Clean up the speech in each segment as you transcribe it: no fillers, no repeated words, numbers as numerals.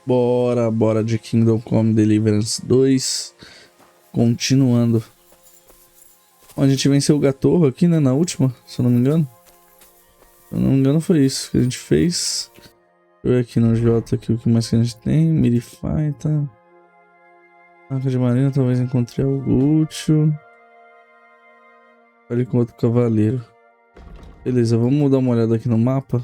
Bora de Kindom Come Deliverance 2. Continuando. A gente venceu o Gatorro aqui, né? Na última, se eu não me engano. Se eu não me engano, foi isso que a gente fez. Deixa eu ver aqui no J aqui, o que mais que a gente tem. Mirify, tá? Arca de marina, talvez encontrei algo útil. Olha com outro cavaleiro. Beleza, vamos dar uma olhada aqui no mapa.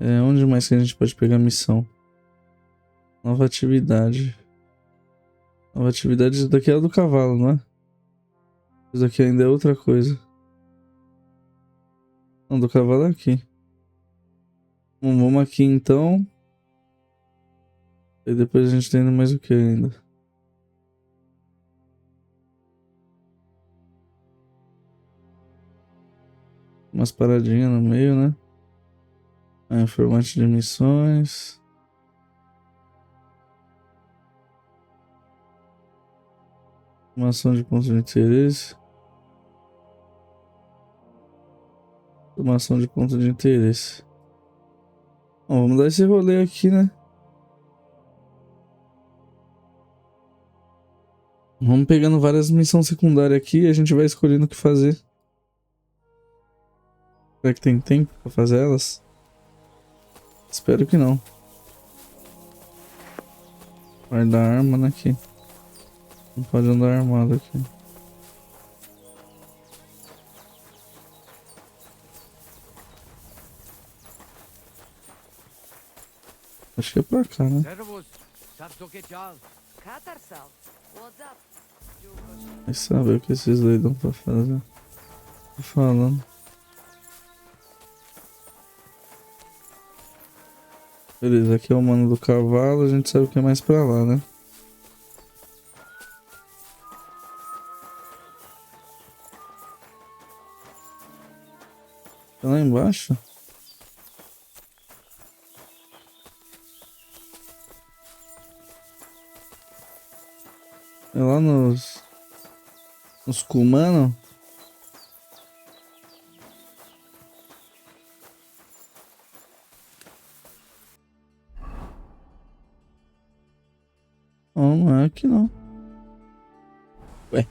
Onde mais que a gente pode pegar missão? Nova atividade. Nova atividade, isso daqui é a do cavalo, não é? Isso daqui ainda é outra coisa. Não, do cavalo é aqui. Bom, vamos aqui então. E depois a gente tem mais o que ainda? Umas paradinhas no meio, né? Informante de missões. Uma ação de ponto de interesse. Uma ação de ponto de interesse. Bom, vamos dar esse rolê aqui, né? Vamos pegando várias missões secundárias aqui e a gente vai escolhendo o que fazer. Será que tem tempo pra fazer elas? Espero que não. Guardar arma, né? Aqui. Não pode andar armado aqui. Acho que é pra cá, né? Vai saber o que esses doidão pra fazer. Tô falando. Beleza, aqui é o mano do cavalo, a gente sabe o que é mais pra lá, né? Tá lá embaixo? É lá nos Kumano? Não, não é aqui não. Ué.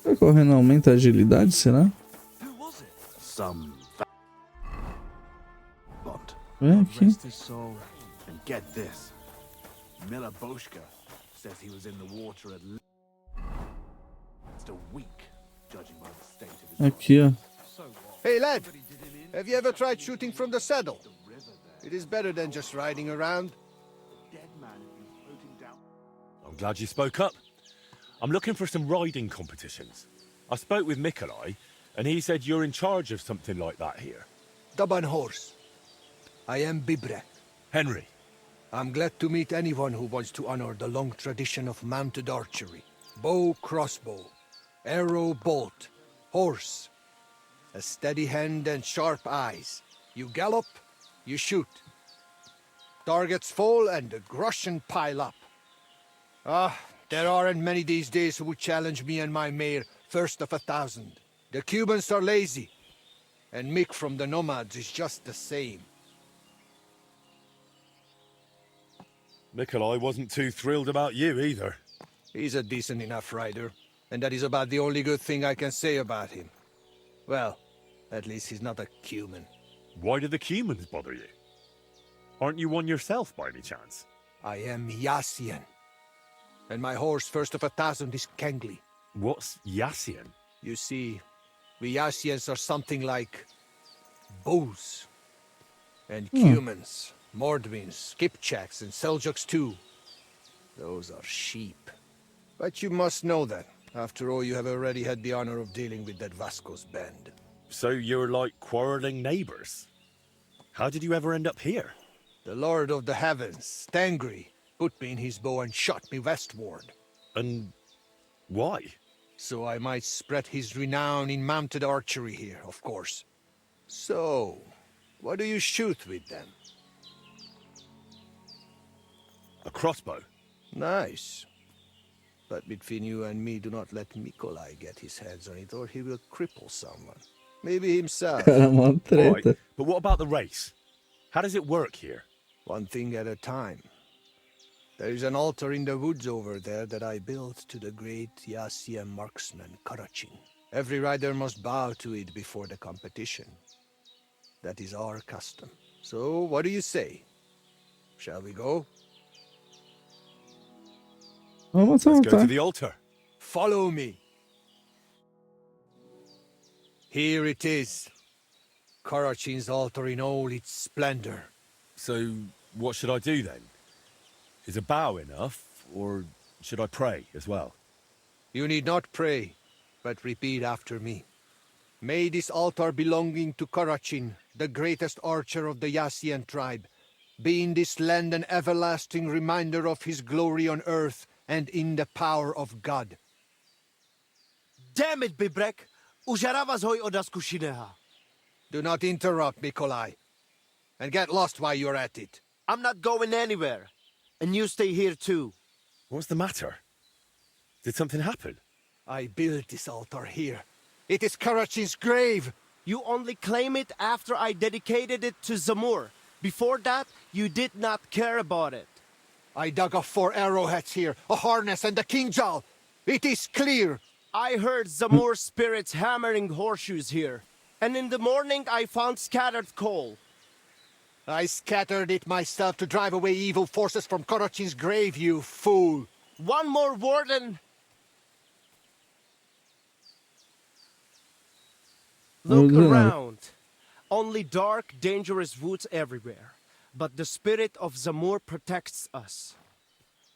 Tá correndo aumenta a agilidade, será? Vem aqui. Aqui, ó. Hey lad, have you ever tried shooting from the saddle? It is better than just riding around. I'm glad you spoke up. I'm looking for some riding competitions. I spoke with Mikolai, and he said you're in charge of something like that here. Daban horse. I am Bibre. Henry. I'm glad to meet anyone who wants to honor the long tradition of mounted archery. Bow, crossbow, arrow, bolt, horse. A steady hand and sharp eyes. You gallop, you shoot. Targets fall and the Grushan pile up. There aren't many these days who would challenge me and my mare first of 1,000. The Cubans are lazy, and Mick from the Nomads is just the same. Mikolai wasn't too thrilled about you either. He's a decent enough rider, and that is about the only good thing I can say about him. Well, at least he's not a Cuman. Why do the Cumans bother you? Aren't you one yourself by any chance? I am Yassian, and my horse first of 1,000 is Kengli. What's Yassian? You see, we Yassians are something like Boos, and Cumans, Mordvins, Skipchaks, and Seljuks too. Those are sheep. But you must know that. After all, you have already had the honor of dealing with that Vasco's band. So you're like quarreling neighbors. How did you ever end up here? The Lord of the Heavens, Tangri, put me in his bow and shot me westward. And why? So I might spread his renown in mounted archery here, of course. So, what do you shoot with then? A crossbow. Nice. But between you and me, do not let Mikolai get his hands on it, or he will cripple someone. Maybe himself. Cara, mó All right, treta. but what about the race? How does it work here? One thing at a time. There is an altar in the woods over there that I built to the great Yassian marksman, Karachin. Every rider must bow to it before the competition. That is our custom. So, what do you say? Shall we go? Vamos Let's go to voltar. the altar. Follow me. Here it is. Karachin's altar in all its splendor. So, what should I do then? Is a bow enough, or should I pray as well? You need not pray, but repeat after me. May this altar belonging to Karachin, the greatest archer of the Yassian tribe, be in this land an everlasting reminder of his glory on earth and in the power of God. Damn it, Bibrek! Užaravas hoj odaskušineha. Do not interrupt, Mikolai. And get lost while you're at it. I'm not going anywhere. And you stay here too. What's the matter? Did something happen? I built this altar here. It is Karachin's grave. You only claim it after I dedicated it to Zamur. Before that, you did not care about it. I dug up 4 arrowheads here, a harness and a kingjal. It is clear. I heard Zamur spirits hammering horseshoes here. And in the morning, I found scattered coal. I scattered it myself to drive away evil forces from Karachin's grave, you fool. One more word and... Look Look around. Only dark, dangerous woods everywhere. But the spirit of Zamur protects us.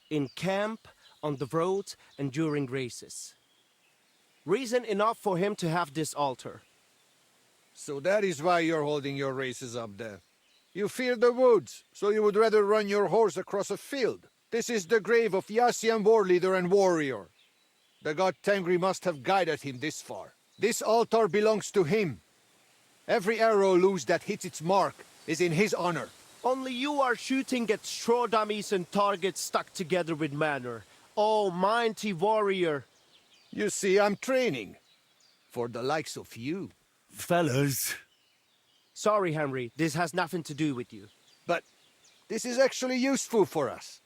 In camp, on the road, and during races. Reason enough for him to have this altar. So that is why you're holding your races up there. You fear the woods, so you would rather run your horse across a field. This is the grave of Yassian war leader and warrior. The god Tengri must have guided him this far. This altar belongs to him. Every arrow loose that hits its mark is in his honor. Only you are shooting at straw dummies and targets stuck together with manner. Oh, mighty warrior. You see, I'm training. For the likes of you. Fellas. Sorry, Henry, this has nothing to do with you. But this is actually useful for us.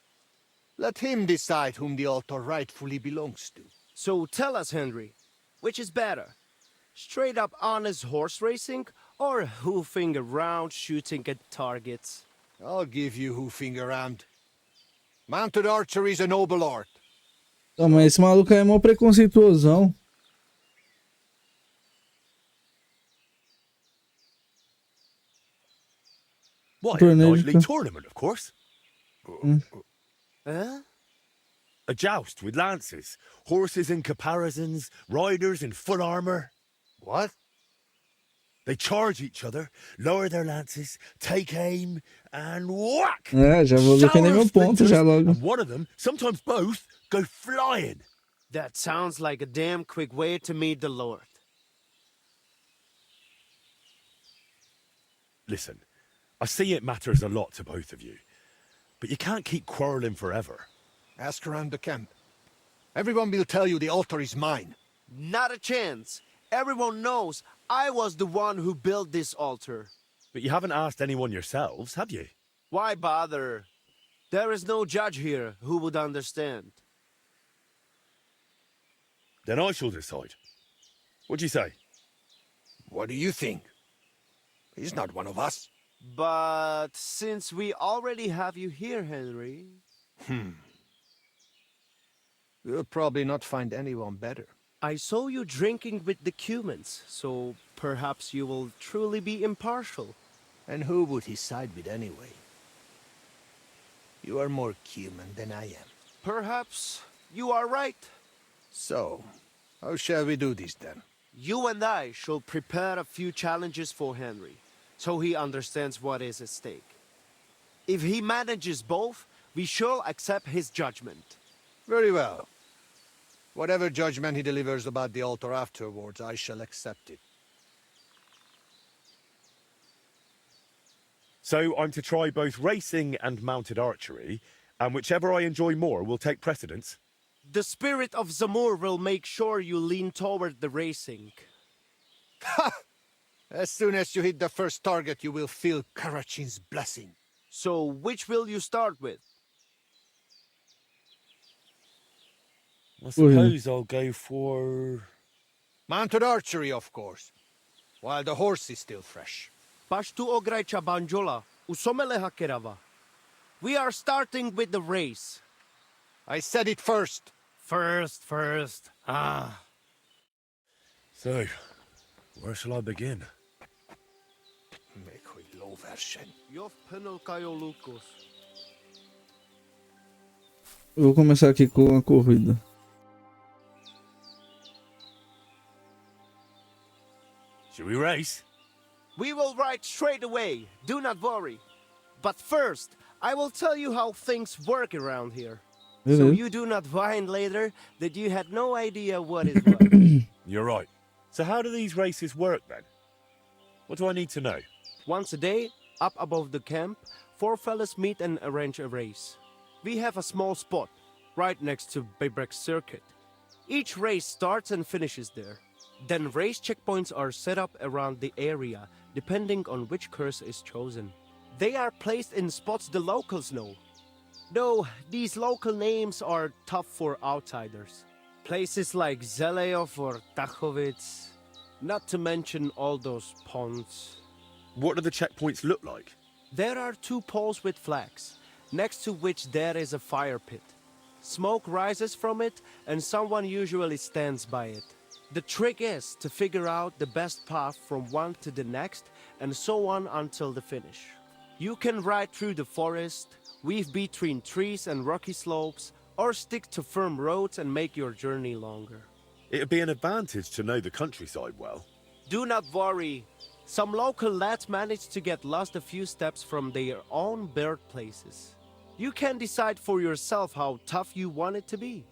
Let him decide whom the altar rightfully belongs to. So tell us, Henry, which is better? Straight up honest horse racing or hoofing around shooting at targets? I'll give you hoofing around. Mounted archery is a noble art. Não, mas esse maluco aí é mó preconceituosão. What, a Torneio de knightly ca- tournament, of course. Huh? A joust with lances, horses in caparisons, riders in full armor. What? They charge each other, lower their lances, take aim, and whack! É, já vou defender Shower meu of ponto splinters, já logo. and one of them, sometimes both, go flying. That sounds like a damn quick way to meet the Lord. Listen, I see it matters a lot to both of you, but you can't keep quarreling forever. Ask around the camp. Everyone will tell you the altar is mine. Not a chance. Everyone knows I was the one who built this altar. But you haven't asked anyone yourselves, have you? Why bother? There is no judge here who would understand. Then I shall decide. What do you say? What do you think? He's not one of us. But since we already have you here, Henry... We'll probably not find anyone better. I saw you drinking with the Cumans, so perhaps you will truly be impartial. And who would he side with anyway? You are more human than I am. Perhaps you are right. So, how shall we do this then? You and I shall prepare a few challenges for Henry, so he understands what is at stake. If he manages both, we shall accept his judgment. Very well. Whatever judgment he delivers about the altar afterwards, I shall accept it. So I'm to try both racing and mounted archery, and whichever I enjoy more will take precedence? The spirit of Zamur will make sure you lean toward the racing. As soon as you hit the first target, you will feel Karachin's blessing. So, which will you start with? I suppose I'll go for... Mounted archery, of course, while the horse is still fresh. Pashtu ograjcha banjola, usomele hakerava. We are starting with the race. I said it first. First. Ah. So, where shall I begin? Jof penel Lucas. Eu vou começar aqui com a corrida. Shall we race? We will ride straight away, do not worry. But first, I will tell you how things work around here. So you do not whine later that you had no idea what is what. You're right. So how do these races work then? What do I need to know? Once a day, up above the camp, 4 fellas meet and arrange a race. We have a small spot, right next to Bebrek's circuit. Each race starts and finishes there. Then race checkpoints are set up around the area, depending on which course is chosen. They are placed in spots the locals know. Though these local names are tough for outsiders. Places like Zeleov or Tachovitz, not to mention all those ponds. What do the checkpoints look like? There are 2 poles with flags, next to which there is a fire pit. Smoke rises from it and someone usually stands by it. The trick is to figure out the best path from one to the next and so on until the finish. You can ride through the forest, weave between trees and rocky slopes, or stick to firm roads and make your journey longer. It'd be an advantage to know the countryside well. Do not worry. Some local lads manage to get lost a few steps from their own birthplaces. You can decide for yourself how tough you want it to be.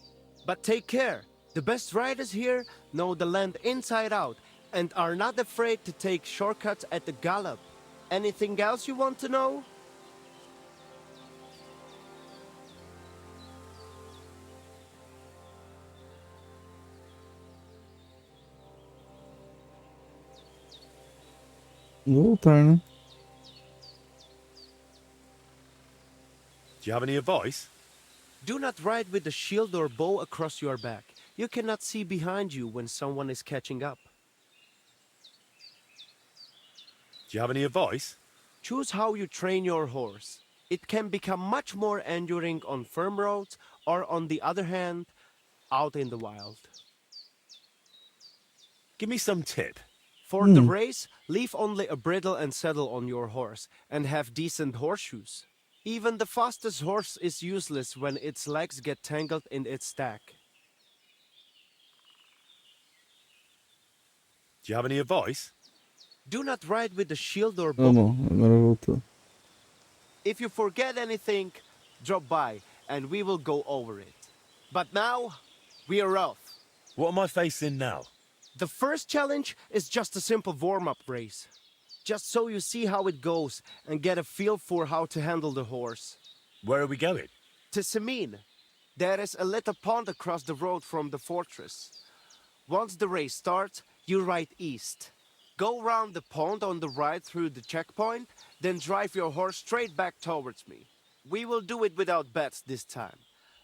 But take care. The best riders here know the land inside out and are not afraid to take shortcuts at the gallop. Anything else you want to know? Vou voltar, né? Do you have any advice? Do not ride with a shield or bow across your back. You cannot see behind you when someone is catching up. Do you have any advice? Choose how you train your horse. It can become much more enduring on firm roads or, on the other hand, out in the wild. Give me some tip. For the race, leave only a bridle and saddle on your horse and have decent horseshoes. Even the fastest horse is useless when its legs get tangled in its stack. Do you have any advice? Do not ride with a shield or Tá bow. bom, agora voltou. If you forget anything, drop by and we will go over it. But now, we are off. What am I facing now? The first challenge is just a simple warm-up race. Just so you see how it goes and get a feel for how to handle the horse. Where are we going? To Semin. There is a little pond across the road from the fortress. Once the race starts, you ride east. Go round the pond on the right through the checkpoint, then drive your horse straight back towards me. We will do it without bets this time.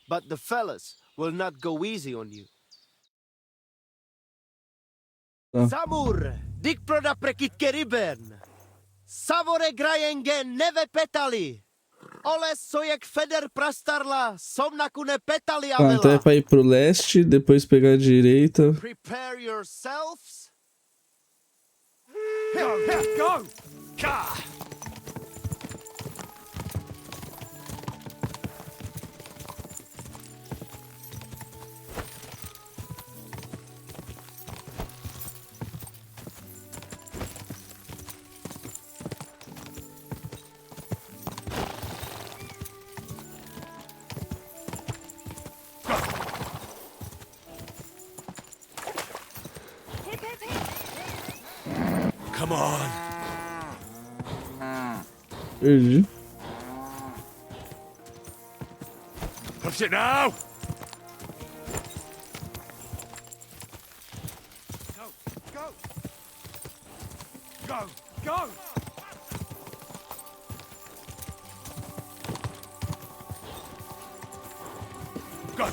But the fellas will not go easy on you. Samur, dik proda prekitke riben. Savore grajenge neve petali. Ole sojek feder prastarla, somnakune petali Tá, então é avela. pra ir pro leste, depois pegar a direita. Prepare yourselves. Go! Ka! Come on! Perdi. Push it now! Go! Go! Go!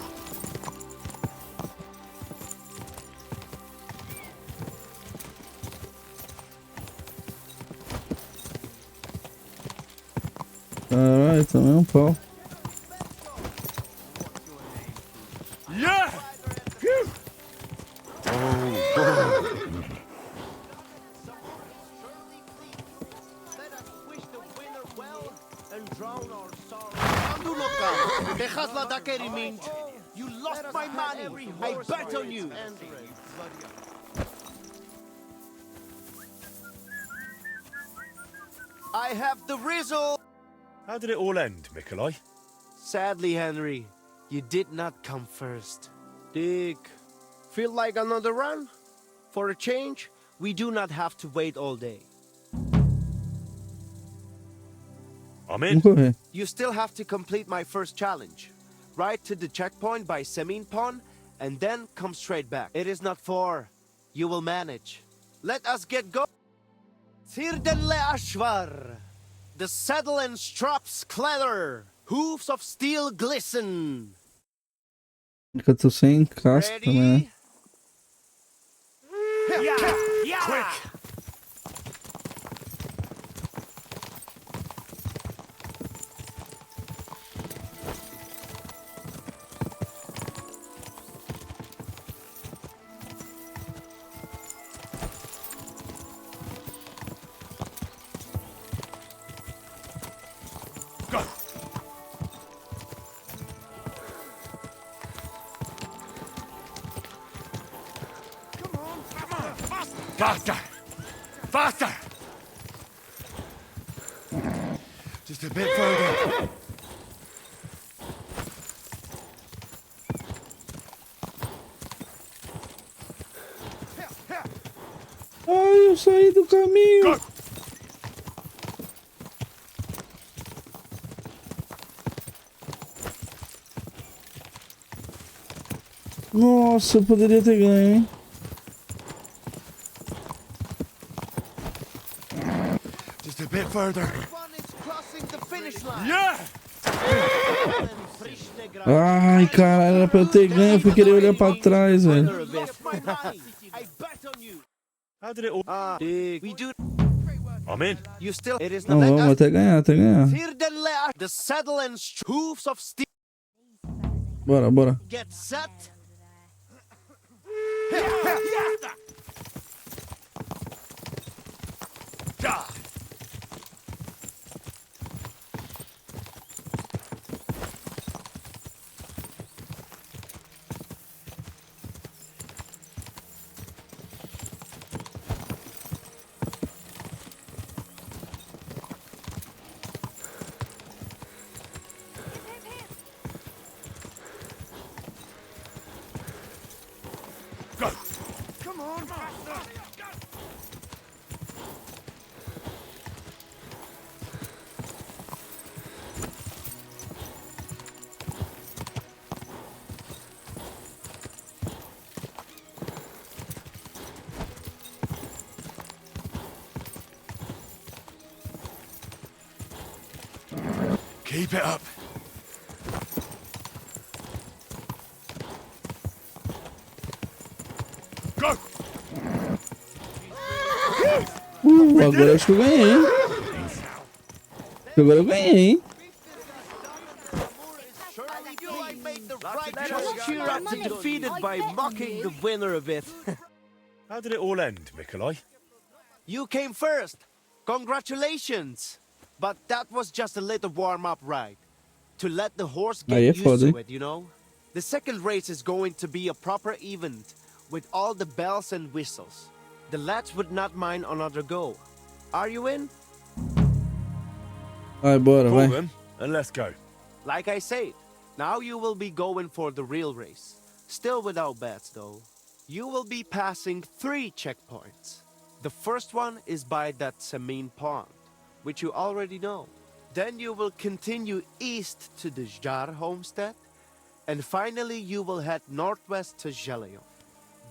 Caralho, também é um pau. Yeah! Phew! Let us wish the winner well and drown our sorrows. Anduluka, dejadla da kerimint. You lost my money. I bet on you. I have the result. How did it all end, Mikolai? Sadly, Henry, you did not come first. Dick, feel like another run? For a change, we do not have to wait all day. I'm in. Vamos correr. You still have to complete my first challenge. Ride to the checkpoint by Semin Pond, and then come straight back. It is not far. You will manage. Let us get going. Thirdenle Ashvar. The saddle and straps clatter. Hoofs of steel glisten. Que eu tô sem casco também, né? Yeah! Quick! Go! Faster! Faster! Just a bit further. Ai, eu saí do caminho. Go! Nossa, eu poderia ter ganho, hein? Just a bit further. One is crossing the finish line. Yeah! Ai, caralho, era pra eu ter ganho. Eu fui querer olhar pra trás, velho. I bet on you. How did it all... Dick, we do. I'm in. You still. It is Não, not. vamos até ganhar, até ganhar. The saddle and hoofs of steel. Bora, bora. Get set. Go! Come on, faster! Keep it up. Go! Agora eu acho que eu ganhei, hein? Agora eu ganhei, hein? Cheer up to defeated by mocking the winner of it. How did it all end, Mikolai? You came first. Congratulations. But that was just a little warm-up ride. To let the horse get Aí é used foda, to hein? it, you know? The second race is going to be a proper event with all the bells and whistles. The lads would not mind another go. Are you in? Vai, bora, Pull vai. them and let's go. Like I said, now you will be going for the real race. Still without bets, though. You will be passing 3 checkpoints. The first one is by that Semin Pond, which you already know. Then you will continue east to the Jar homestead, and finally you will head northwest to Jeleon.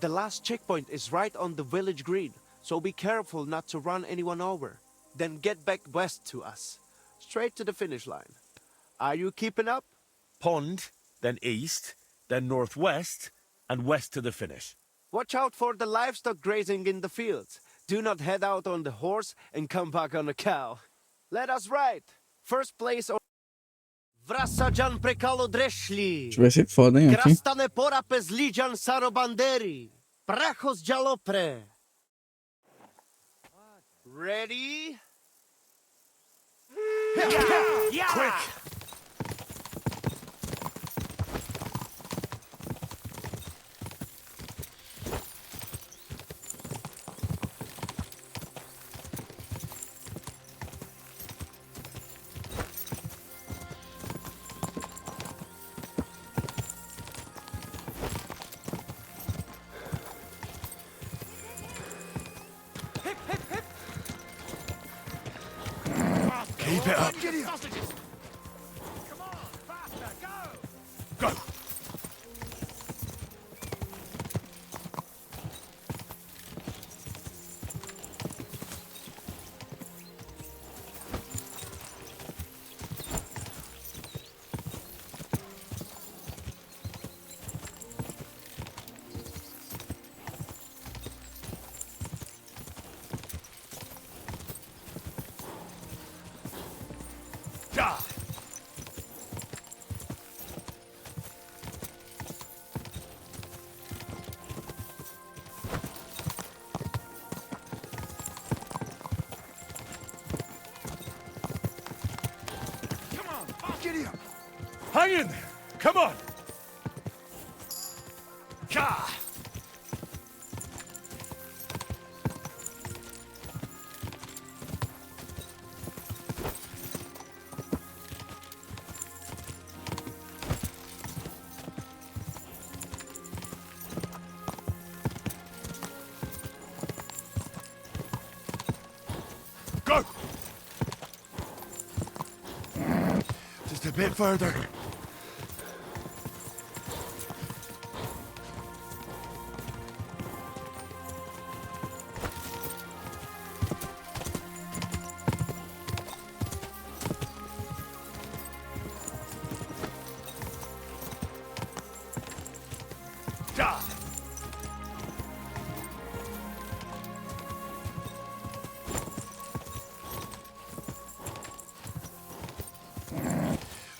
The last checkpoint is right on the village green, So be careful not to run anyone over. Then get back west to us. Straight to the finish line. Are you keeping up? Pond, then east, then northwest, and west to the finish. Watch out for the livestock grazing in the fields. Do not head out on the horse and come back on a cow. Let us ride. First place on... Vrasajan prekalo dreszli. Vai ser foda, hein, aqui. Krastane pora pezlijan sarobanderi. Prachos jalopre. Ready? Quick! Keep it up. Come on, faster, go! Go! Die! Come on, giddy up! Hang in there! Come on! Ka! Go! Just a bit further. Die!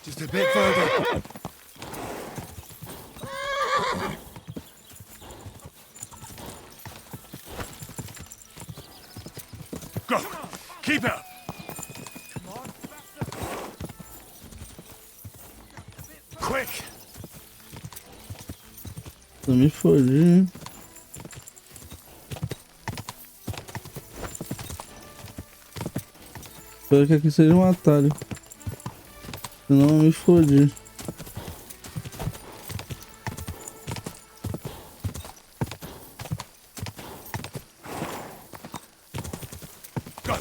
Just a bit further. Go! Keep it up! Quick! Eu me fodi. Espero que aqui seja um atalho. Senão eu me fodi. Go!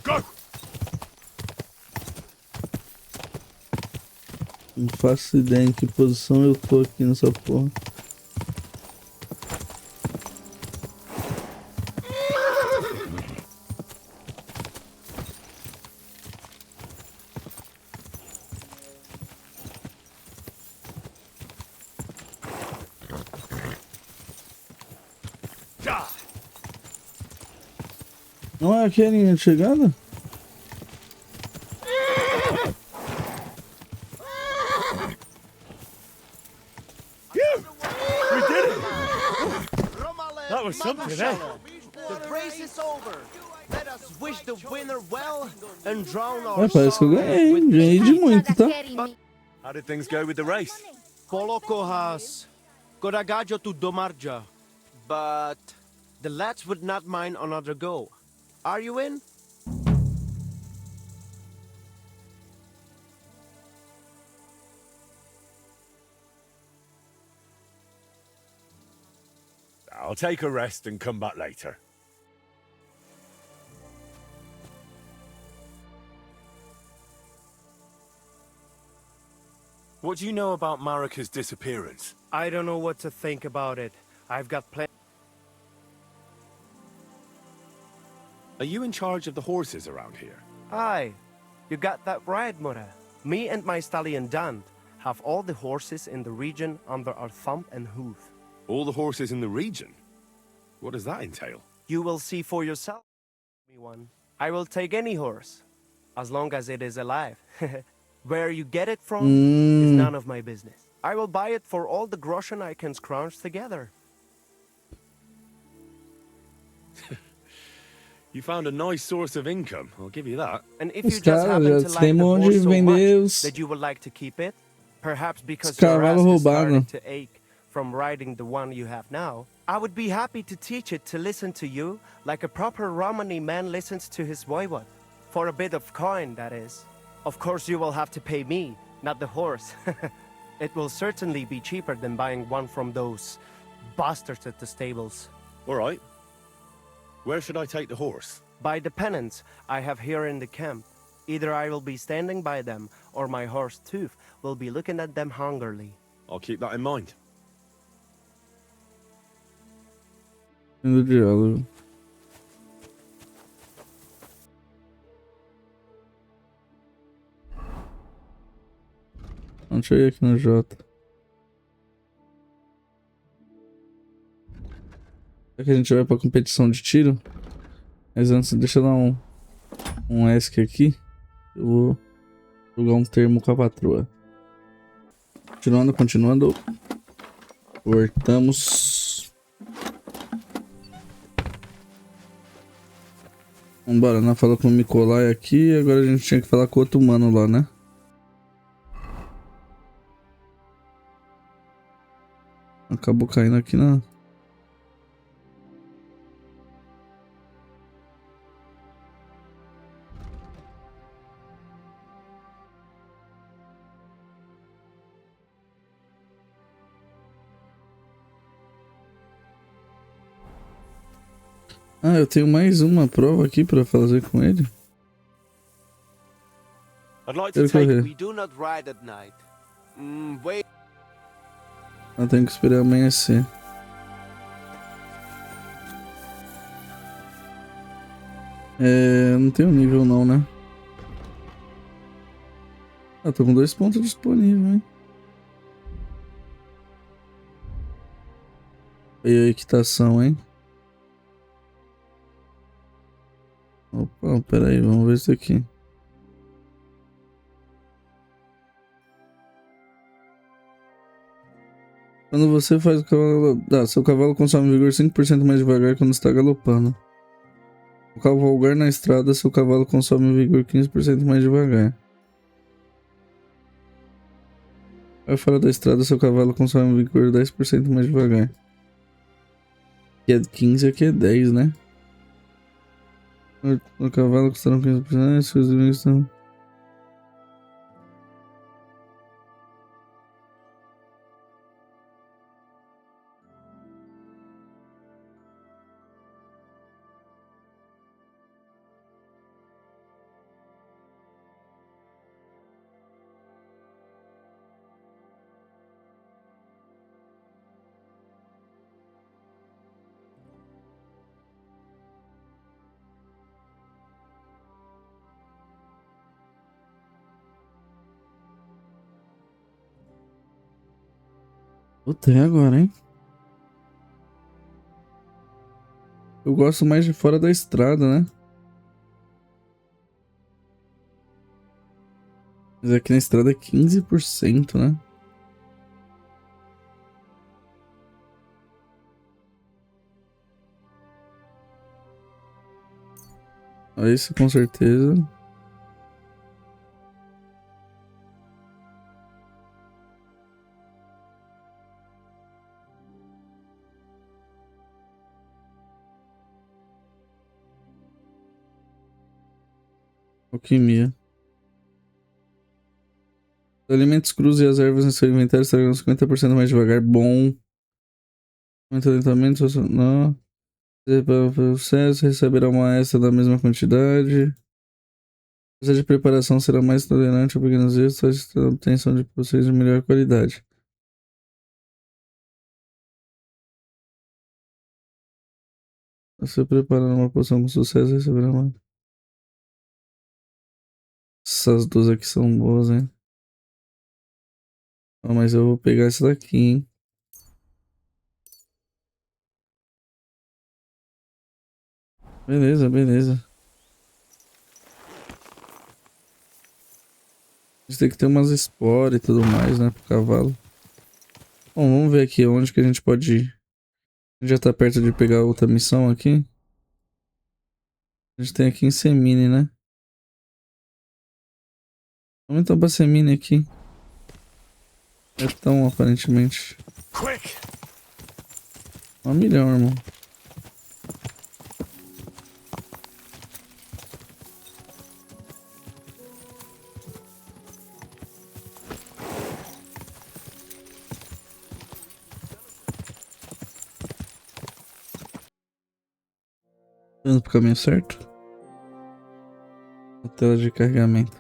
Go! Não faço ideia em que posição eu tô aqui nessa porra. Die! Não é aqui a linha de chegada? We did it! Romale, That was something, eh? The race is over. Let us wish the winner well and drown our Ué, parece que eu ganhei, hein? Ganhei de muito, tá? How did things go with the race? Polokohas, Koragajo to Domarja. But the lads would not mind another go. Are you in? I'll take a rest and come back later. What do you know about Marika's disappearance? I don't know what to think about it. I've got plenty. Are you in charge of the horses around here? Aye, you got that right, Mura. Me and my stallion Dan have all the horses in the region under our thumb and hoof. All the horses in the region? What does that entail? You will see for yourself. Me one. I will take any horse, as long as it is alive. Where you get it from is none of my business. I will buy it for all the groschen I can scrounge together. You found a nice source of income, I'll give you that. And if you just happen to like the horse so much that you would like to keep it, perhaps because your ass is starting to ache from riding the one you have now, I would be happy to teach it to listen to you like a proper Romani man listens to his voivod. For a bit of coin, that is. Of course you will have to pay me, not the horse. It will certainly be cheaper than buying one from those bastards at the stables. All right. Where should I take the horse? By the pennants I have here in the camp. Either I will be standing by them, or my horse Tooth will be looking at them hungrily. I'll keep that in mind. Do diálogo. Deixa eu ir aqui no J. Será que a gente vai pra competição de tiro? Mas antes, deixa eu dar um ESC aqui. Eu vou jogar um termo com a patroa. Continuando. Voltamos. Vambora, né? Falou com o Mikolai aqui. Agora a gente tinha que falar com o outro mano lá, né? Acabou caindo aqui na... Ah, eu tenho mais uma prova aqui pra fazer com ele. I'd like to take... We do not ride at night. Wait. Eu tenho que esperar amanhecer. Não tenho nível não, né? Ah, tô com 2 pontos disponíveis, hein? E a equitação, hein? Opa, pera aí, vamos ver isso aqui. Quando você faz o cavalo... seu cavalo consome vigor 5% mais devagar quando está galopando. Ao cavalgar na estrada, seu cavalo consome vigor 15% mais devagar. Ao fora da estrada, seu cavalo consome vigor 10% mais devagar. Aqui é 15, aqui é 10, né? O cavalo custaram 15%, seus inimigos estão... Puta, é agora, hein? Eu gosto mais de fora da estrada, né? Mas aqui na estrada é 15%, né? Isso com certeza. Alquimia. Os alimentos crus e as ervas em seu inventário estarão 50% mais devagar. Bom. Muito lentamente, não. Para o processo, receberá uma extra da mesma quantidade. O processo de preparação será mais tolerante a pequenos erros, a obtenção de processos de melhor qualidade. Você preparando uma poção com sucesso, receberá uma. Essas duas aqui são boas, hein? Ah, mas eu vou pegar essa daqui, hein? Beleza, beleza. A gente tem que ter umas esporas e tudo mais, né? Pro cavalo. Bom, vamos ver aqui onde que a gente pode ir. A gente já tá perto de pegar outra missão aqui. A gente tem aqui em Semine, né? Vamos então pra Semine aqui. É tão, aparentemente. Quick! 1 milhão, irmão. Indo pro caminho certo? A tela de carregamento.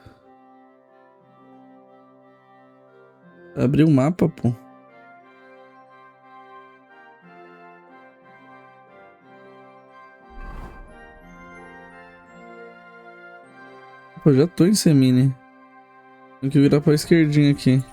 Abriu o mapa, pô. Pô, já tô em Semine. Tem que virar pra esquerdinha aqui.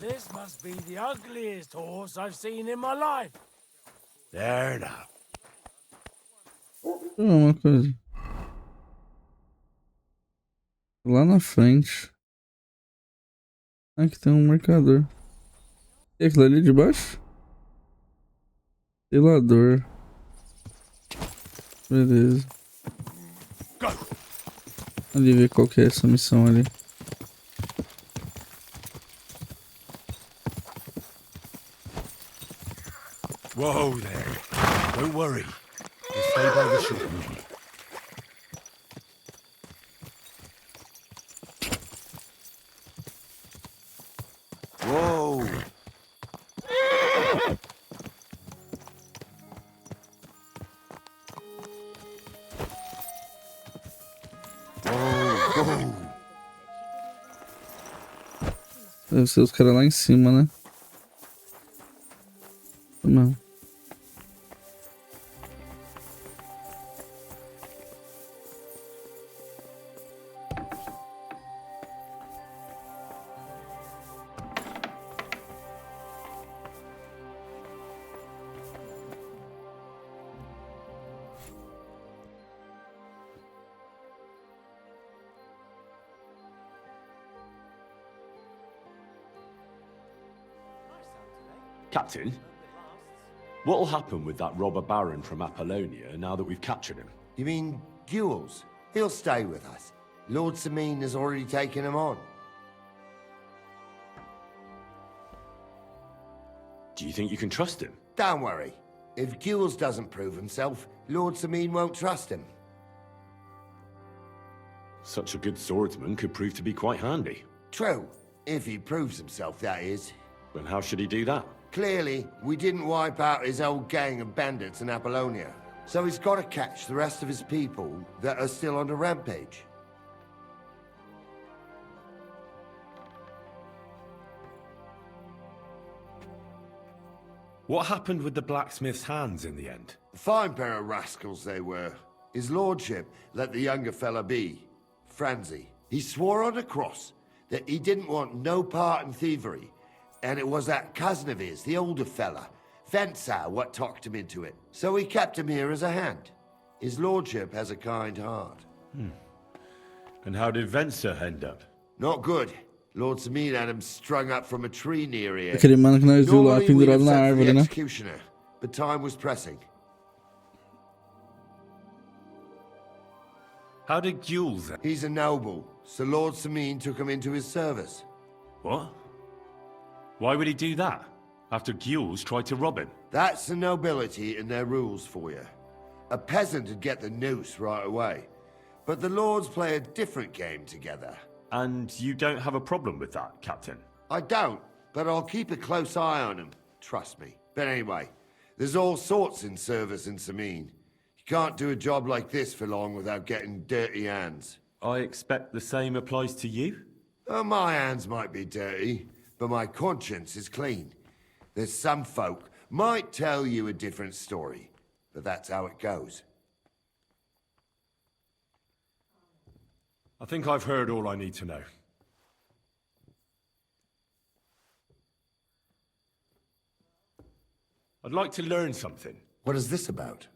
This must be the ugliest horse I've seen in my life. There now. Uma coisa. Lá na frente. Aqui tem um marcador. E aquilo ali de baixo? Selador. Beleza. Ali ver qual que é essa missão ali. Whoa there. Don't worry. We'll stay by the shore. Whoa! Whoa! Deve ser os caras lá em cima, né? Não. Captain, what'll happen with that robber baron from Apollonia now that we've captured him? You mean Gules? He'll stay with us. Lord Samine has already taken him on. Do you think you can trust him? Don't worry. If Gules doesn't prove himself, Lord Samine won't trust him. Such a good swordsman could prove to be quite handy. True. If he proves himself, that is. Then how should he do that? Clearly, we didn't wipe out his old gang of bandits in Apollonia. So he's got to catch the rest of his people that are still on the rampage. What happened with the blacksmith's hands in the end? A fine pair of rascals they were. His lordship let the younger fella be, Franzi. He swore on the cross that he didn't want no part in thievery, and it was that cousin of his, the older fella, Fencer, what talked him into it. So he kept him here as a hand. His lordship has a kind heart. And how did Venser end up? Not good. Lord Samine had him strung up from a tree near here. Aquele mano que nós viu lá Normally we'd pendurado have na sent for the árvore, né? executioner, but time was pressing. How did Gules end? He's a noble, so Lord Samine took him into his service. What? Why would he do that? after Gules tried to rob him. That's the nobility and their rules for you. A peasant would get the noose right away. But the lords play a different game together. And you don't have a problem with that, Captain? I don't, but I'll keep a close eye on them. Trust me. But anyway, there's all sorts in service in Sameen. You can't do a job like this for long without getting dirty hands. I expect the same applies to you? Oh, my hands might be dirty, but my conscience is clean. There's some folk might tell you a different story, but that's how it goes. I think I've heard all I need to know. I'd like to learn something. What is this about?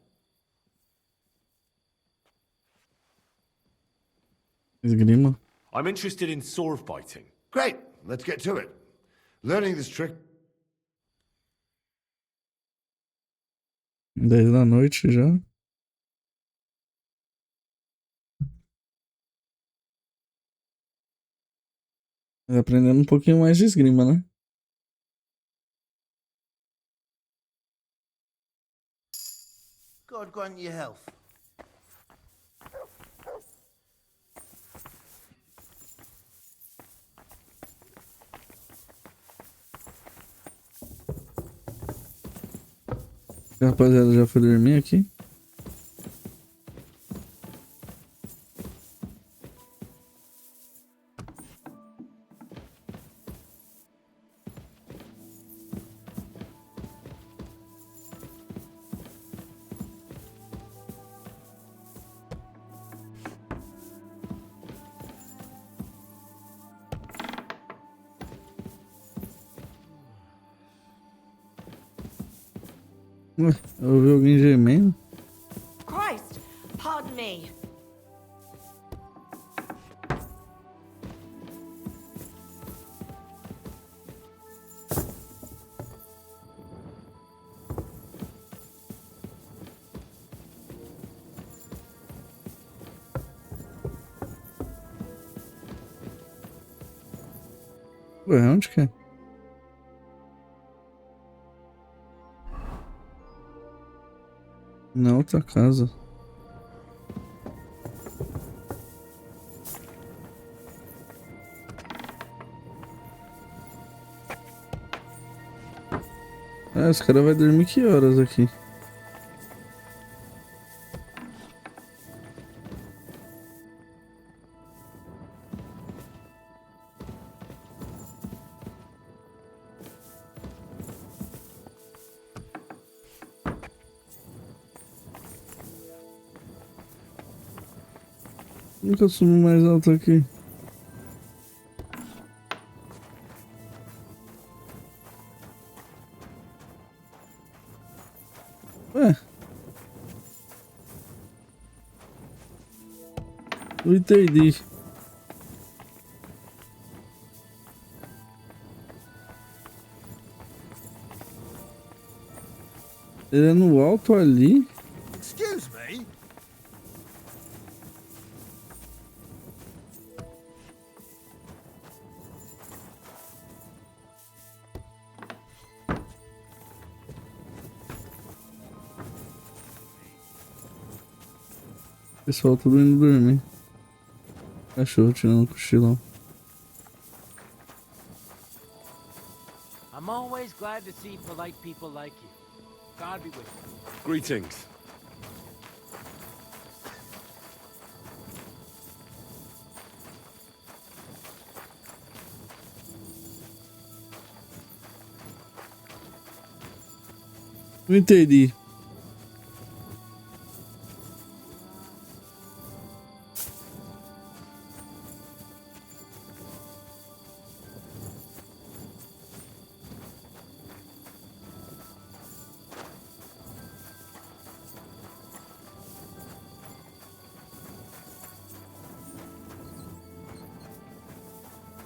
Esgrima. I'm interested in sword fighting. Great, let's get to it. Learning this trick 10 da noite já. Aprendendo um pouquinho mais de esgrima, né? God grant you health. A rapaziada já foi dormir aqui. Ué, eu ouvi alguém gemendo. Christ, pardon me. Ué, onde que é? Na outra casa. Ah, os caras vão dormir que horas aqui? Nunca subi mais alto aqui. Ué. Não entendi. Ele é no alto ali? Excuse me? Pessoal, tudo indo dormir. Cachorro tirando um cochilão. I'm always glad to see polite people like you. God be with you. Greetings. Não entendi.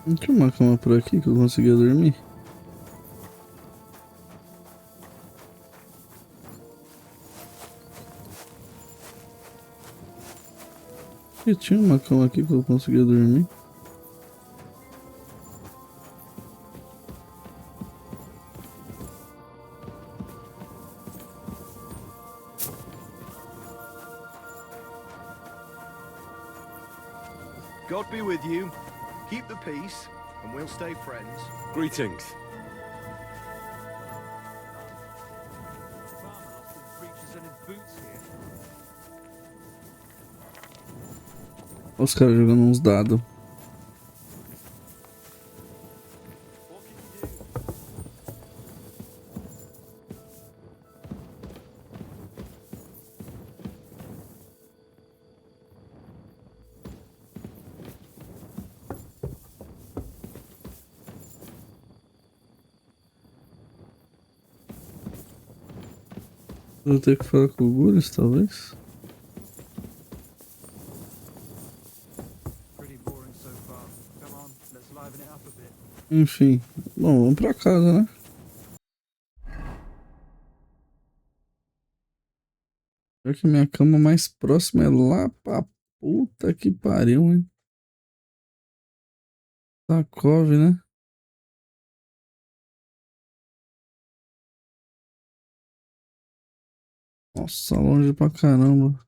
Não tinha uma cama por aqui que eu conseguia dormir? E tinha uma cama aqui que eu conseguia dormir? God be with you. Keep the peace, and we'll stay friends. Greetings. Os caras jogando uns dados. Vou ter que falar com o Gures, talvez. Enfim, bom, vamos pra casa, né? Pior que minha cama mais próxima é lá pra puta que pariu, hein? Takov, né? Nossa, longe pra caramba.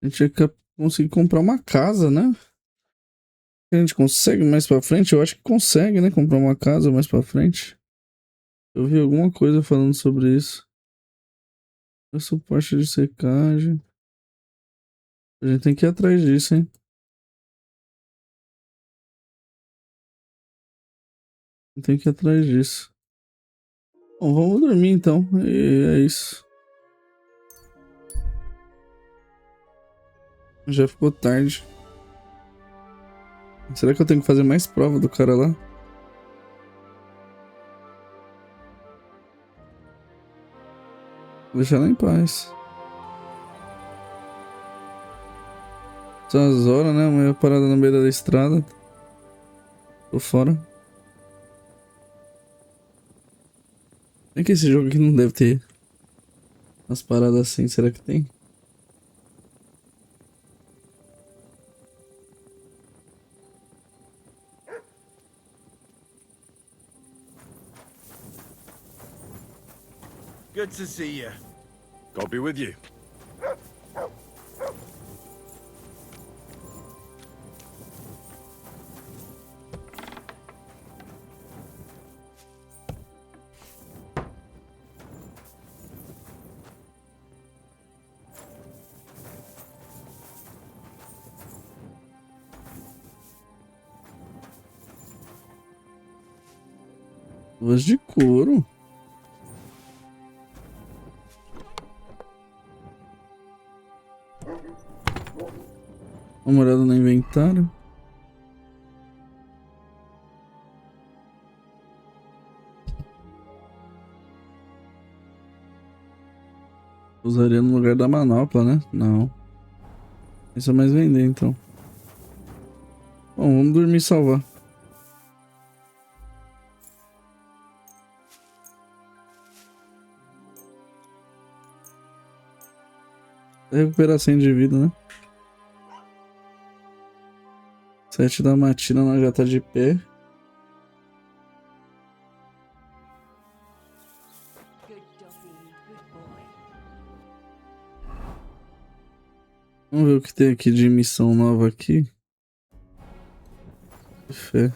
A gente tinha que conseguir comprar uma casa, né? A gente consegue mais pra frente? Eu acho que consegue, né? Comprar uma casa mais pra frente. Eu vi alguma coisa falando sobre isso. É suporte de secagem. A gente tem que ir atrás disso, hein? Tem que ir atrás disso. Bom, vamos dormir então. E é isso. Já ficou tarde. Será que eu tenho que fazer mais prova do cara lá? Vou deixar ela em paz. São as horas, né? Amanhã parada na beira da estrada. Tô fora. É que esse jogo aqui não deve ter umas paradas assim. Será que tem? Good to see you. God be with you. Luvas de couro. Uma olhada no inventário. Usaria no lugar da manopla, né? Não. Isso é mais vender, então. Bom, vamos dormir e salvar. Recuperar 100 de vida, né? 7 da matina, nós já tá de pé. Vamos ver o que tem aqui de missão nova aqui. Que fé.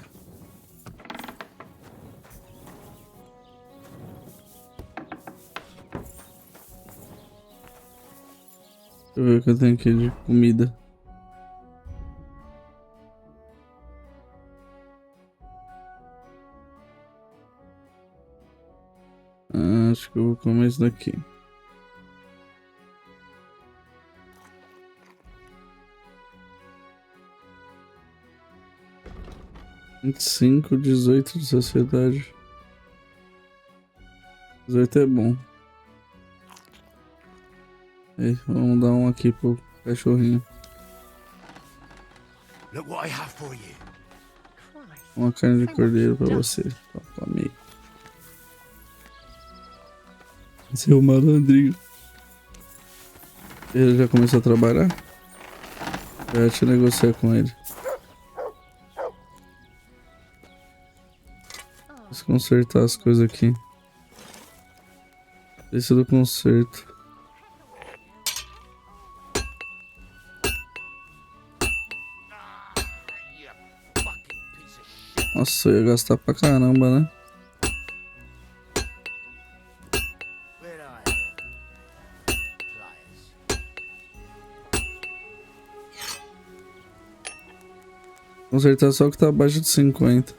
Deixa eu ver o que eu tenho aqui de comida. Acho que eu vou comer isso daqui. (25, 18 de sociedade). 18 é bom. Aí, vamos dar um aqui pro cachorrinho. Look what I have for you. Uma carne de cordeiro pra você. Amei. Seu malandrinho. Ele já começou a trabalhar? Já deixa eu negociar com ele. Preciso consertar as coisas aqui. Esse do conserto. Nossa, eu ia gastar pra caramba, né? Where are you? Pliers. Consertar só o que tá abaixo de 50.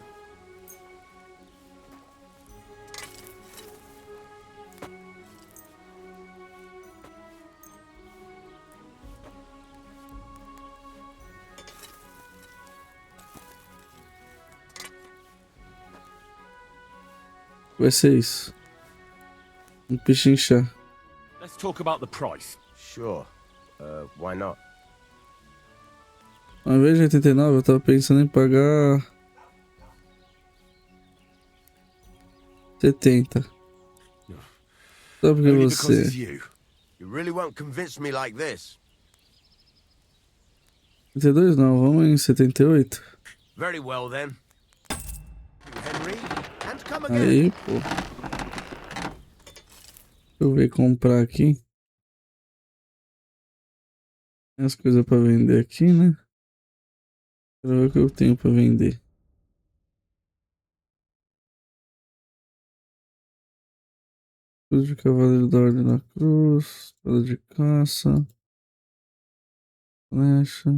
Vai ser isso. Um pichinchar. Let's talk about the price. Sure. Why not? Ao invés de 89, eu tava pensando em pagar 70. Só porque Only because você. it's you. You really won't convince me like this. 72 não, vamos em 78. Very well then. You, Henry, and come again. Aí, pô. Deixa eu ver comprar aqui. Tem as coisas pra vender aqui, né? Quero ver o que eu tenho pra vender. Escudo de Cavaleiro da Ordem da Cruz. Espada de caça. Flecha.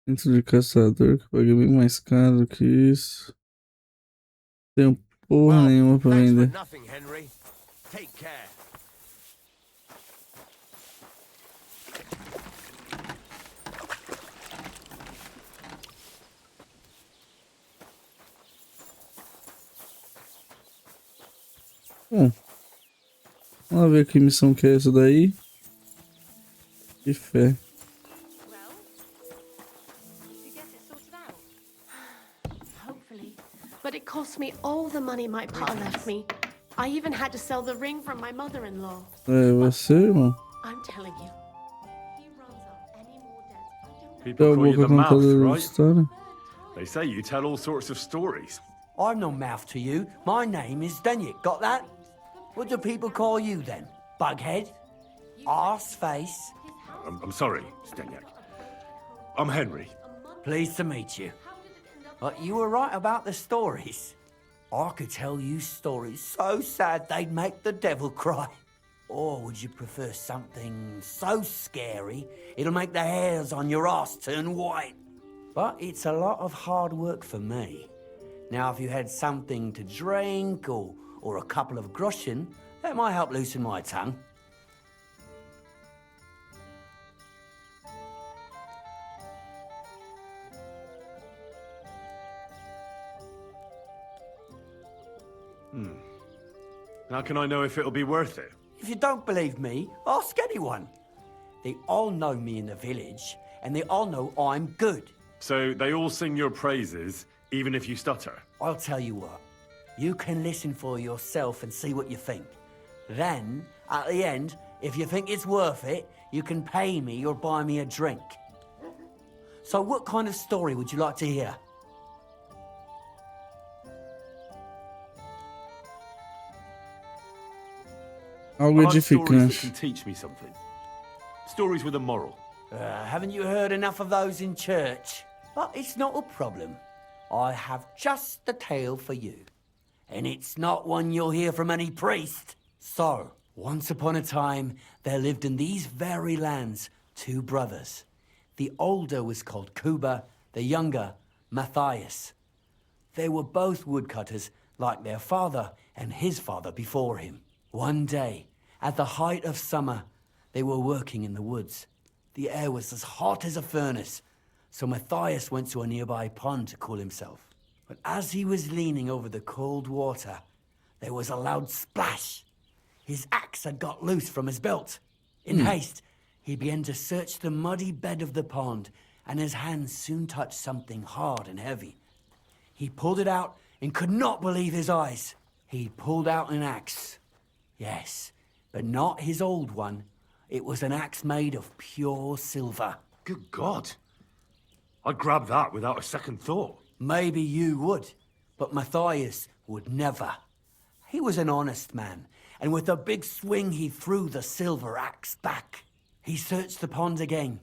Cinto de caçador, que paguei bem mais caro do que isso. Tenho porra Well, nenhuma pra thanks for vender. nothing, Henry. Take care. Bom, vamos ver que missão que é essa daí. Que fé. Well, did you get it sorted out? Hopefully. But it cost me all the money my pa left me. I even had to sell the ring from my mother-in-law. É você, irmão? I'm telling you. He runs up any more debts. I don't know. People É a call you boca the mouth, contadora de right? história. They say you tell all sorts of stories. I'm no mouth to you. My name is Danyik. Got that? What do people call you then? Bughead? Arse face? I'm sorry, Stenyak. I'm Henry. Pleased to meet you. But you were right about the stories. I could tell you stories so sad they'd make the devil cry. Or would you prefer something so scary it'll make the hairs on your ass turn white? But it's a lot of hard work for me. Now, if you had something to drink or a couple of groschen, that might help loosen my tongue. How can I know if it'll be worth it? If you don't believe me, ask anyone. They all know me in the village, and they all know I'm good. So they all sing your praises, even if you stutter? I'll tell you what. You can listen for yourself and see what you think. Then, at the end, if you think it's worth it, you can pay me or buy me a drink. So what kind of story would you like to hear? Algo I like stories that edificante. can teach me something. Stories with a moral. Haven't you heard enough of those in church? But it's not a problem. I have just the tale for you. And it's not one you'll hear from any priest. So, once upon a time, there lived in these very lands 2 brothers. The older was called Kuba, the younger, Matthias. They were both woodcutters, like their father and his father before him. One day, at the height of summer, they were working in the woods. The air was as hot as a furnace, so Matthias went to a nearby pond to cool himself. But as he was leaning over the cold water, there was a loud splash. His axe had got loose from his belt. In haste, he began to search the muddy bed of the pond, and his hands soon touched something hard and heavy. He pulled it out and could not believe his eyes. He pulled out an axe. Yes, but not his old one. It was an axe made of pure silver. Good God. I'd grab that without a second thought. Maybe you would, but Matthias would never. He was an honest man, and with a big swing he threw the silver axe back. He searched the pond again,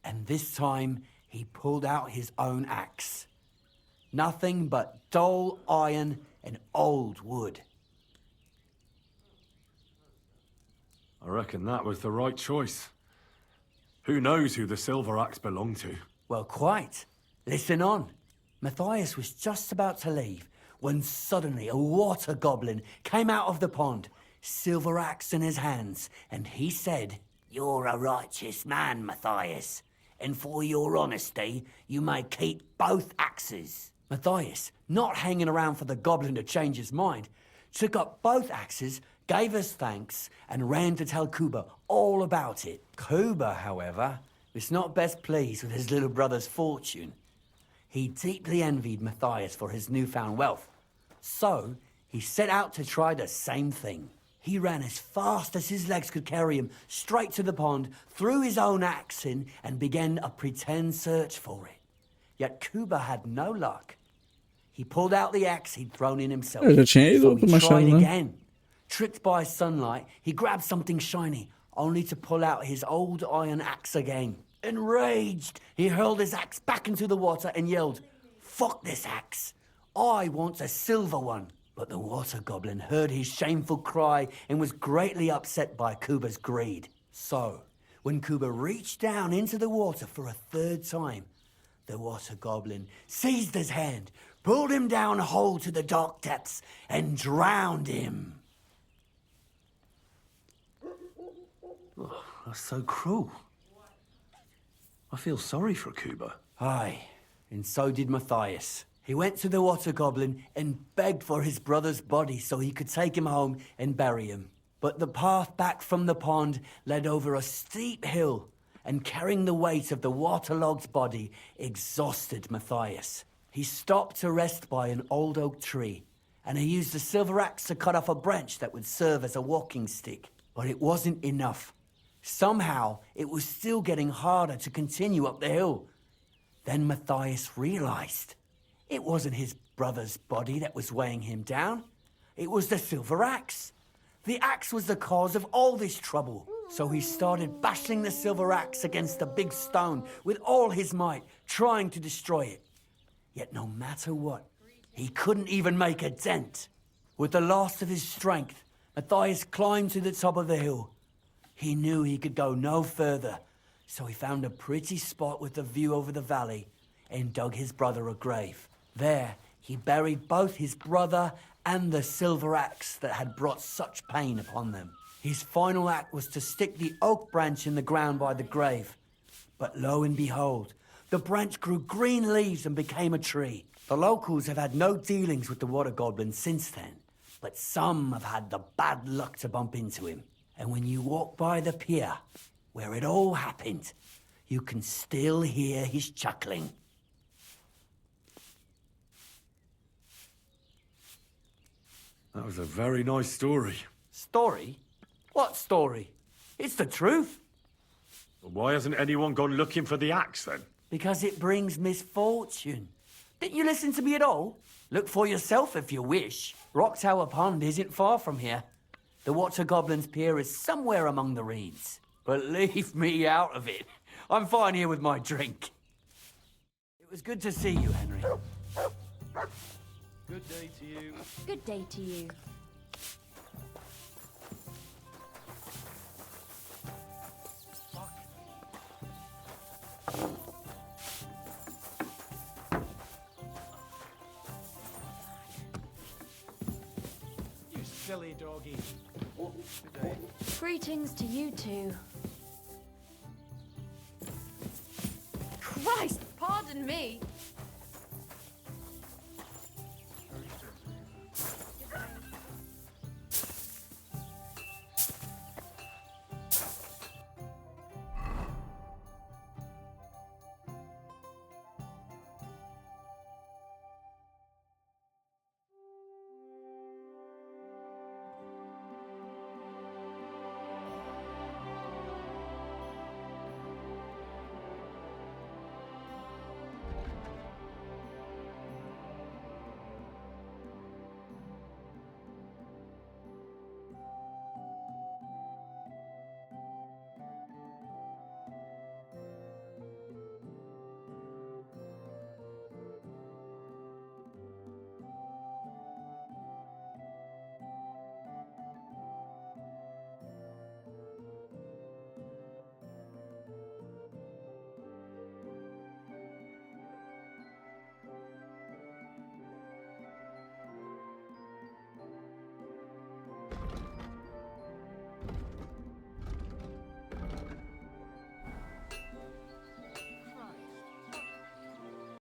and this time he pulled out his own axe. Nothing but dull iron and old wood. I reckon that was the right choice. Who knows who the silver axe belonged to? Well, quite. Listen on. Matthias was just about to leave when suddenly a water goblin came out of the pond, silver axe in his hands, and he said, "You're a righteous man, Matthias, and for your honesty, you may keep both axes." Matthias, not hanging around for the goblin to change his mind, took up both axes, gave us thanks, and ran to tell Kuba all about it. Kuba, however, was not best pleased with his little brother's fortune. He deeply envied Matthias for his newfound wealth, so he set out to try the same thing. He ran as fast as his legs could carry him straight to the pond, threw his own axe in, and began a pretend search for it. Yet Kuba had no luck. He pulled out the axe he'd thrown in himself. Eu já tinha ido So pro he machado, tried né? again. Tricked by sunlight, he grabbed something shiny, only to pull out his old iron axe again. Enraged, he hurled his axe back into the water and yelled, "Fuck this axe! I want a silver one!" But the water goblin heard his shameful cry and was greatly upset by Kuba's greed. So, when Kuba reached down into the water for a third time, the water goblin seized his hand, pulled him down whole to the dark depths, and drowned him. Oh, that's so cruel. I feel sorry for Kuba. Aye, and so did Matthias. He went to the water goblin and begged for his brother's body so he could take him home and bury him. But the path back from the pond led over a steep hill, and carrying the weight of the waterlogged body exhausted Matthias. He stopped to rest by an old oak tree, and he used a silver axe to cut off a branch that would serve as a walking stick. But it wasn't enough. Somehow, it was still getting harder to continue up the hill. Then Matthias realized it wasn't his brother's body that was weighing him down. It was the silver axe. The axe was the cause of all this trouble. So he started bashing the silver axe against a big stone with all his might, trying to destroy it. Yet no matter what, he couldn't even make a dent. With the last of his strength, Matthias climbed to the top of the hill. He knew he could go no further, so he found a pretty spot with a view over the valley and dug his brother a grave. There, he buried both his brother and the silver axe that had brought such pain upon them. His final act was to stick the oak branch in the ground by the grave. But lo and behold, the branch grew green leaves and became a tree. The locals have had no dealings with the water goblin since then, but some have had the bad luck to bump into him. And when you walk by the pier, where it all happened, you can still hear his chuckling. That was a very nice story. Story? What story? It's the truth. But why hasn't anyone gone looking for the axe then? Because it brings misfortune. Didn't you listen to me at all? Look for yourself if you wish. Rock Tower Pond isn't far from here. The Water Goblin's Pier is somewhere among the reeds. But leave me out of it. I'm fine here with my drink. It was good to see you, Henry. Good day to you. Good day to you. You silly doggy. Good day. Greetings to you two. Christ, pardon me.